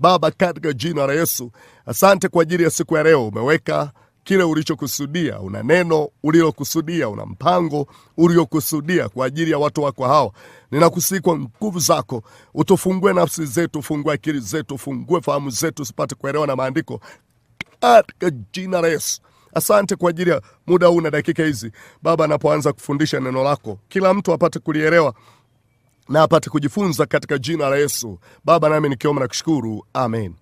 Baba, katika jina la Yesu, asante kwa ajili ya siku ya leo. Umeweka kile ulichokusudia, una neno ulilokusudia, una mpango uliokusudia kwa ajili ya watu wako hawa. Ninakusihi kwa nguvu zako utufungue nafsi zetu, ufungue akili zetu, ufungue fahamu zetu, usipate kuelewa na maandiko katika jina la Yesu. Asante kwa ajili ya muda huu na dakika hizi Baba, napoanza kufundisha neno lako, kila mtu apate kulielewa na apate kujifunza katika jina la Yesu. Baba, nami nikiomba na kushukuru, amen.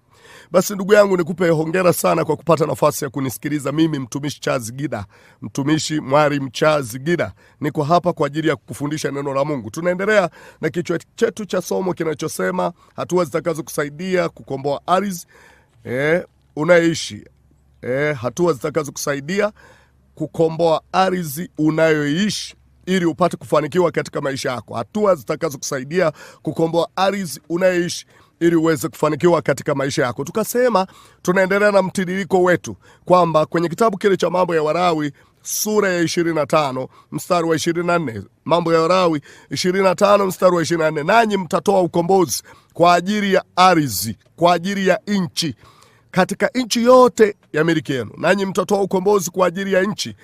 Basi ndugu yangu, nikupe hongera sana kwa kupata nafasi ya kunisikiliza mimi, mtumishi Charles Gida, mtumishi Mwalimu Charles Gida. Niko hapa kwa ajili ya kukufundisha neno la Mungu. Tunaendelea na kichwa chetu cha somo kinachosema hatua zitakazokusaidia kukomboa ardhi unayoishi. Hatua zitakazokusaidia kukomboa ardhi unayoishi ili upate kufanikiwa katika maisha yako. Hatua zitakazokusaidia kukomboa ardhi unayoishi ili uweze kufanikiwa katika maisha yako. Tukasema tunaendelea na mtiririko wetu kwamba kwenye kitabu kile cha Mambo ya Walawi sura ya 25 mstari wa 24, Mambo ya Walawi 25 mstari wa 24, nanyi mtatoa ukombozi kwa ajili ya ardhi, kwa ajili ya nchi, katika nchi yote ya miliki yenu. Nanyi mtatoa ukombozi kwa ajili ya nchi,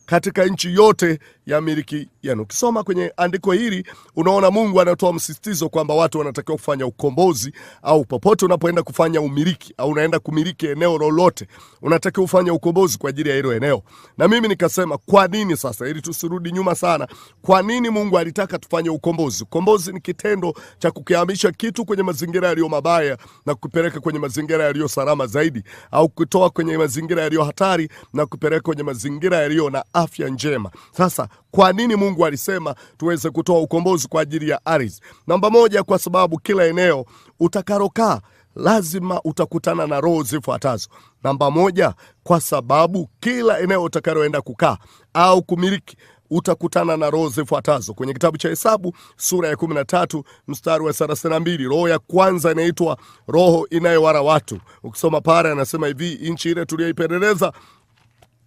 katika nchi yote ya miliki yenu. Ukisoma kwenye andiko hili unaona Mungu anatoa msisitizo kwamba watu wanatakiwa kufanya ukombozi, au popote unapoenda kufanya umiliki au unaenda kumiliki eneo lolote, unatakiwa ufanye ukombozi kwa ajili ya hilo eneo. Na mimi nikasema kwa nini sasa, ili tusirudi nyuma sana, kwa nini Mungu alitaka tufanye ukombozi? Ukombozi ni kitendo cha kukihamisha kitu kwenye mazingira yaliyo mabaya na kupeleka kwenye mazingira yaliyo salama zaidi, au kutoa kwenye mazingira yaliyo hatari na kupeleka kwenye mazingira yaliyo na afya njema. Sasa kwa nini Mungu alisema tuweze kutoa ukombozi kwa ajili ya ardhi? Namba moja, kwa sababu kila eneo utakalokaa lazima utakutana na roho zifuatazo. Namba moja, kwa sababu kila eneo utakaloenda kukaa au kumiliki utakutana na roho zifuatazo. Kwenye kitabu cha Hesabu sura ya 13 mstari wa 32, roho ya kwanza inaitwa roho inayowala watu. Ukisoma pale anasema hivi, nchi ile tuliyoipeleleza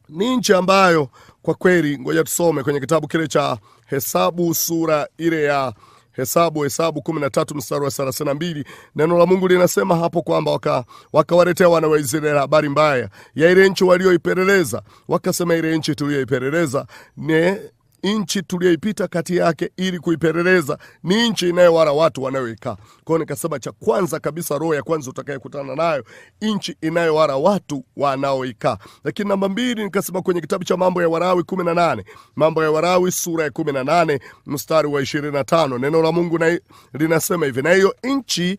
ni nchi ambayo kwa kweli, ngoja tusome kwenye kitabu kile cha Hesabu sura ile ya Hesabu 13 mstari wa 32. Neno la Mungu linasema hapo kwamba wakawaletea wana wa Israeli habari mbaya ya ile nchi walioipeleleza. Wakasema, ile nchi tuliyoipeleleza ni nchi tuliyoipita kati yake ili kuipeleleza, ni nchi inayowala watu wanaoikaa. Kwa hiyo nikasema cha kwanza kabisa, roho ya kwanza utakayekutana nayo, nchi inayowala watu wanaoikaa. Lakini namba mbili, nikasema kwenye kitabu cha Mambo ya Walawi 18, Mambo ya Walawi sura ya 18 mstari wa 25, neno la Mungu linasema hivi, na hiyo nchi